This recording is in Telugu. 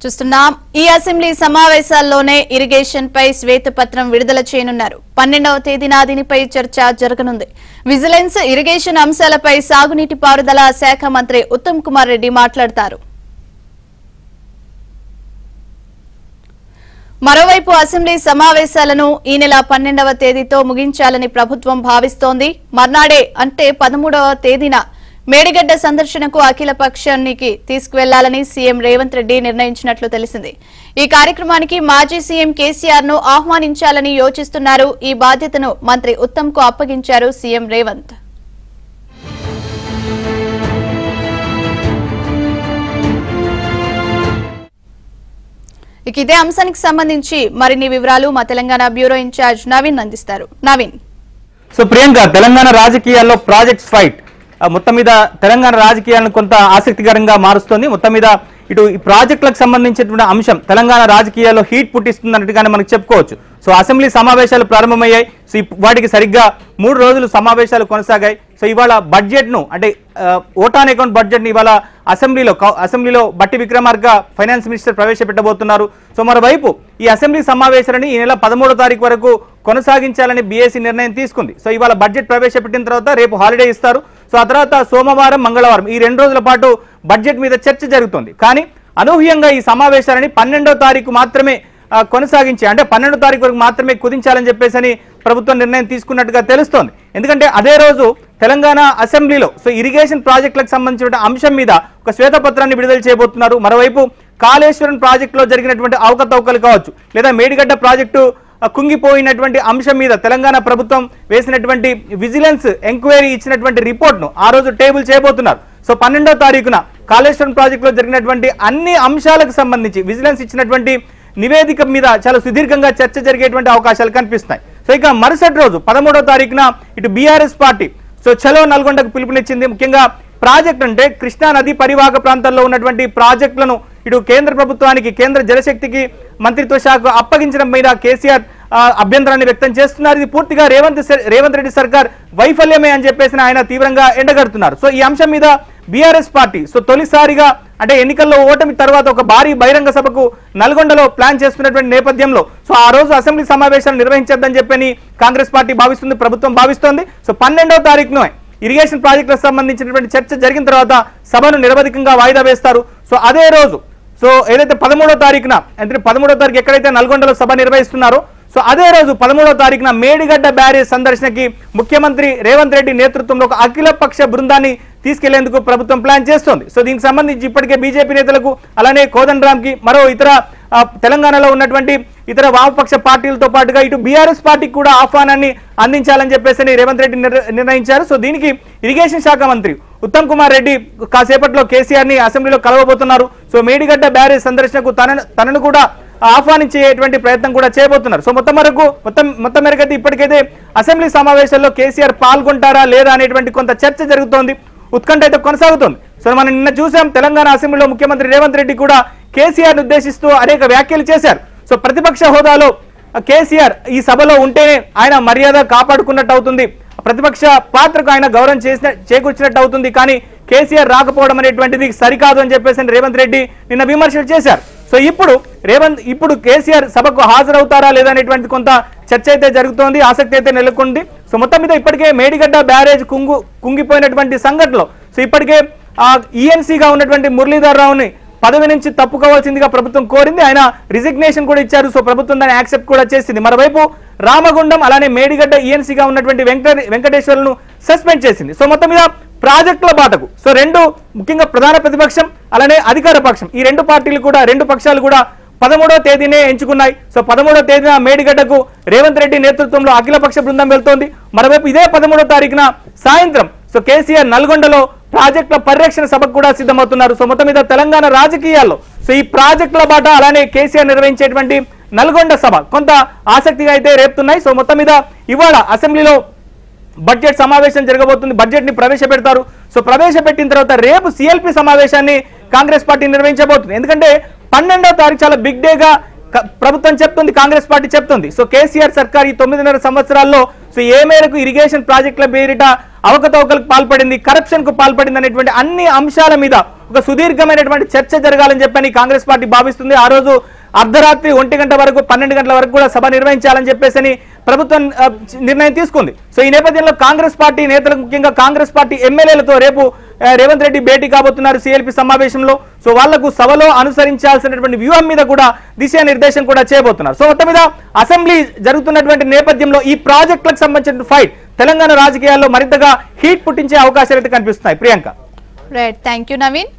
చూస్తున్నాం. ఈ అసెంబ్లీ సమావేశాల్లోనే ఇరిగేషన్ పై శ్వేతపత్రం విడుదల చేయనున్నారు. 12వ తేదీన దీనిపై చర్చ జరగనుంది. విజిలెన్స్, ఇరిగేషన్ అంశాలపై సాగునీటి పారుదల శాఖ మంత్రి ఉత్తమ్ కుమార్ రెడ్డి మాట్లాడతారు. మరోవైపు అసెంబ్లీ సమావేశాలను ఈ నెల 12వ తేదీతో ముగించాలని ప్రభుత్వం భావిస్తోంది. మర్నాడే అంటే 13వ తేదీన మేడిగడ్డ సందర్శనకు అఖిల పక్షానికి తీసుకువెళ్లాలని సీఎం రేవంత్ రెడ్డి నిర్ణయించినట్లు తెలిసింది. ఈ కార్యక్రమానికి మాజీ సీఎం కేసీఆర్ ను ఆహ్వానించాలని యోచిస్తున్నారు. ఈ బాధ్యతను మంత్రి ఉత్తమ్ కు అప్పగించారు సీఎం రేవంత్. ఇదే అంశానికి సంబంధించి మరిన్ని వివరాలు మా తెలంగాణ బ్యూరో ఇన్ఛార్జ్ నవీన్ అందిస్తారు. నవీన్. సో ప్రియాంక, తెలంగాణ రాజకీయాల్లో ప్రాజెక్ట్స్ ఫైట్ మొత్తం మీద తెలంగాణ రాజకీయాలను కొంత ఆసక్తికరంగా మారుస్తోంది. మొత్తం మీద ఇటు ఈ ప్రాజెక్టులకు సంబంధించినటువంటి అంశం తెలంగాణ రాజకీయాల్లో హీట్ పుట్టిస్తుంది అన్నట్టుగానే మనకు చెప్పుకోవచ్చు. సో అసెంబ్లీ సమావేశాలు ప్రారంభమయ్యాయి. సో వాటికి సరిగ్గా 3 రోజులు సమావేశాలు కొనసాగాయి. సో ఇవాళ బడ్జెట్ ను అంటే ఓటాన్ అకౌంట్ బడ్జెట్ ని ఇవాళ అసెంబ్లీలో బట్టి విక్రమార్క ఫైనాన్స్ మినిస్టర్ ప్రవేశపెట్టబోతున్నారు. సో మరోవైపు ఈ అసెంబ్లీ సమావేశాలని ఈ నెల 13వ తారీఖు వరకు కొనసాగించాలని బీఏసీ నిర్ణయం తీసుకుంది. సో ఇవాళ బడ్జెట్ ప్రవేశపెట్టిన తర్వాత రేపు హాలిడే ఇస్తారు. సో ఆ తర్వాత సోమవారం, మంగళవారం ఈ 2 రోజుల పాటు బడ్జెట్ మీద చర్చ జరుగుతుంది. కానీ అనూహ్యంగా ఈ సమావేశాలని 12వ తారీఖు మాత్రమే కొనసాగించి అంటే 12వ తారీఖు వరకు మాత్రమే కుదించాలని చెప్పేసి ప్రభుత్వం నిర్ణయం తీసుకున్నట్టుగా తెలుస్తోంది. ఎందుకంటే అదే రోజు తెలంగాణ అసెంబ్లీలో సో ఇరిగేషన్ ప్రాజెక్టులకు సంబంధించిన అంశం మీద ఒక శ్వేతపత్రాన్ని విడుదల చేయబోతున్నారు. మరోవైపు కాళేశ్వరం ప్రాజెక్టులో జరిగినటువంటి అవకతవకలు కావచ్చు, లేదా మేడిగడ్డ ప్రాజెక్టు కుంగిపోయినటువంటి అంశం మీద తెలంగాణ ప్రభుత్వం వేసినటువంటి విజిలెన్స్ ఎంక్వైరీ ఇచ్చినటువంటి రిపోర్ట్ను ఆ రోజు టేబుల్ చేయబోతున్నారు. సో 12వ తారీఖున కాళేశ్వరం ప్రాజెక్టులో జరిగినటువంటి అన్ని అంశాలకు సంబంధించి విజిలెన్స్ ఇచ్చినటువంటి నివేదిక మీద చాలా సుదీర్ఘంగా చర్చ జరిగేటువంటి అవకాశాలు కనిపిస్తున్నాయి. సో ఇక మరుసటి రోజు 13వ తారీఖున ఇటు బీఆర్ఎస్ పార్టీ సో చలో నల్గొండకు పిలుపునిచ్చింది. ముఖ్యంగా ప్రాజెక్ట్ అంటే కృష్ణా నది పరివాహక ప్రాంతాల్లో ఉన్నటువంటి ప్రాజెక్టులను ఇటు కేంద్ర ప్రభుత్వానికి, కేంద్ర జలశక్తికి మంత్రిత్వ శాఖ అప్పగించడం మీద కేసీఆర్ అభ్యంతరాన్ని వ్యక్తం చేస్తున్నారు. ఇది పూర్తిగా రేవంత్ రెడ్డి సర్కార్ వైఫల్యమే అని చెప్పేసి ఆయన తీవ్రంగా ఎండగడుతున్నారు. సో ఈ అంశం మీద బీఆర్ఎస్ పార్టీ సో తొలిసారిగా అంటే ఎన్నికల్లో ఓటమి తర్వాత ఒక భారీ బహిరంగ సభకు నల్గొండలో ప్లాన్ చేస్తున్నటువంటి నేపథ్యంలో సో ఆ రోజు అసెంబ్లీ సమావేశాలు నిర్వహించొద్దని చెప్పని కాంగ్రెస్ పార్టీ భావిస్తుంది, ప్రభుత్వం భావిస్తోంది. సో 12వ తారీఖున ఇరిగేషన్ ప్రాజెక్టులకు సంబంధించినటువంటి చర్చ జరిగిన తర్వాత సభను నిరవధికంగా వాయిదా వేస్తారు. సో అదే రోజు సో ఏదైతే 13వ తారీఖున అంటే 13వ తారీఖు ఎక్కడైతే నల్గొండలో సభ నిర్వహిస్తున్నారో సో అదే రోజు 13వ తారీఖున మేడిగడ్డ బ్యారేజ్ సందర్శనకి ముఖ్యమంత్రి రేవంత్ రెడ్డి నేతృత్వంలో ఒక అఖిల పక్ష బృందాన్ని తీసుకెళ్లేందుకు ప్రభుత్వం ప్లాన్ చేస్తోంది. సో దీనికి సంబంధించి ఇప్పటికే బీజేపీ నేతలకు అలానే కోదండరాంకి మరో ఇతర తెలంగాణలో ఉన్నటువంటి ఇతర వామపక్ష పార్టీలతో పాటుగా ఇటు బీఆర్ఎస్ పార్టీకి కూడా ఆహ్వానాన్ని అందించాలని చెప్పేసి రేవంత్ రెడ్డి నిర్ణయించారు. సో దీనికి ఇరిగేషన్ శాఖ మంత్రి ఉత్తమ్ కుమార్ రెడ్డి కాసేపట్లో కేసీఆర్ ని అసెంబ్లీలో కలవబోతున్నారు. సో మేడిగడ్డ బ్యారేజ్ సందర్శనకు తనను కూడా ఆహ్వానించేటువంటి ప్రయత్నం కూడా చేయబోతున్నారు. సో మొత్తం మేరకైతే ఇప్పటికైతే అసెంబ్లీ సమావేశాల్లో కేసీఆర్ పాల్గొంటారా లేదా అనేటువంటి కొంత చర్చ జరుగుతోంది, ఉత్కంఠ అయితే కొనసాగుతోంది. సో మనం నిన్న చూసాం తెలంగాణ అసెంబ్లీలో ముఖ్యమంత్రి రేవంత్ రెడ్డి కూడా కేసీఆర్ ఉద్దేశిస్తూ అనేక వ్యాఖ్యలు చేశారు. సో ప్రతిపక్ష హోదాలో కేసీఆర్ ఈ సభలో ఉంటేనే ఆయన మర్యాద కాపాడుకున్నట్టు అవుతుంది, ప్రతిపక్ష పాత్రకు ఆయన గౌరవం చేకూర్చినట్టు అవుతుంది, కానీ కేసీఆర్ రాకపోవడం అనేటువంటిది సరికాదు అని చెప్పేసి రేవంత్ రెడ్డి నిన్న విమర్శలు చేశారు. సో ఇప్పుడు కేసీఆర్ సభకు హాజరవుతారా లేదా అనేటువంటి కొంత చర్చ అయితే జరుగుతోంది, ఆసక్తి అయితే నెలకొంది. సో మొత్తం మీద ఇప్పటికే మేడిగడ్డ బ్యారేజ్ కుంగిపోయినటువంటి సంఘటనలో సో ఇప్పటికే ఈఎన్సీగా ఉన్నటువంటి మురళీధర్ రావుని పదవి నుంచి తప్పుకోవాల్సిందిగా ప్రభుత్వం కోరింది. ఆయన రిజిగ్నేషన్ కూడా ఇచ్చారు. సో ప్రభుత్వం దాన్ని యాక్సెప్ట్ కూడా చేసింది. మరోవైపు రామగుండం అలానే మేడిగడ్డ ఈఎన్సీగా ఉన్నటువంటి వెంకటేశ్వర్లను సస్పెండ్ చేసింది. సో మొత్తం మీద ప్రాజెక్టుల బాటకు సో ముఖ్యంగా ప్రధాన ప్రతిపక్షం అలానే అధికార పక్షం ఈ రెండు పక్షాలు కూడా 13వ తేదీనే ఎంచుకున్నాయి. సో 13వ తేదీన మేడిగడ్డకు రేవంత్ రెడ్డి నేతృత్వంలో అఖిలపక్ష బృందం వెళ్తోంది. మరోవైపు ఇదే 13వ తారీఖున సాయంత్రం సో కేసీఆర్ నల్గొండలో ప్రాజెక్టుల పరిరక్షణ సభకు కూడా సిద్ధమవుతున్నారు. సో మొత్తం మీద తెలంగాణ రాజకీయాల్లో సో ఈ ప్రాజెక్టుల బాట అలానే కేసీఆర్ నిర్వహించేటువంటి నల్గొండ సభ కొంత ఆసక్తిగా అయితే రేపుతున్నాయి. సో మొత్తం మీద ఇవాళ అసెంబ్లీలో బడ్జెట్ సమావేశం జరగబోతుంది, బడ్జెట్ ని ప్రవేశపెడతారు. సో ప్రవేశపెట్టిన తర్వాత రేపు సిఎల్పి సమావేశాన్ని కాంగ్రెస్ పార్టీ నిర్వహించబోతుంది. ఎందుకంటే 12వ తారీఖు చాలా బిగ్ డేగా ప్రభుత్వం చెప్తుంది, కాంగ్రెస్ పార్టీ చెప్తుంది. సో కేసీఆర్ సర్కార్ ఈ 9.5 సంవత్సరాల్లో సో ఏ మేరకు ఇరిగేషన్ ప్రాజెక్టుల పేరిట అవకతవకలకు పాల్పడింది, కరప్షన్ కు పాల్పడింది అనేటువంటి అన్ని అంశాల మీద ఒక సుదీర్ఘమైనటువంటి చర్చ జరగాలని చెప్పని కాంగ్రెస్ పార్టీ భావిస్తుంది. ఆ రోజు అర్ధరాత్రి 1 గంట వరకు 12 గంటల వరకు కూడా సభ నిర్వహించాలని చెప్పేసి ప్రభుత్వం నిర్ణయం తీసుకుంది. సో ఈ నేపథ్యంలో కాంగ్రెస్ పార్టీ నేతలకు, ముఖ్యంగా కాంగ్రెస్ పార్టీ ఎమ్మెల్యేలతో రేపు రేవంత్ రెడ్డి భేటీ కాబోతున్నారు సిఎల్పి సమావేశంలో. సో వాళ్లకు సభలో అనుసరించాల్సినటువంటి వ్యూహం మీద కూడా దిశానిర్దేశం కూడా చేయబోతున్నారు. సో మొత్తం మీద అసెంబ్లీ జరుగుతున్నటువంటి నేపథ్యంలో ఈ ప్రాజెక్టులకు సంబంధించిన ఫైట్ తెలంగాణ రాజకీయాల్లో మరింతగా హీట్ పుట్టించే అవకాశాలు అయితే కనిపిస్తున్నాయి. Priyanka. Right, thank you Naveen.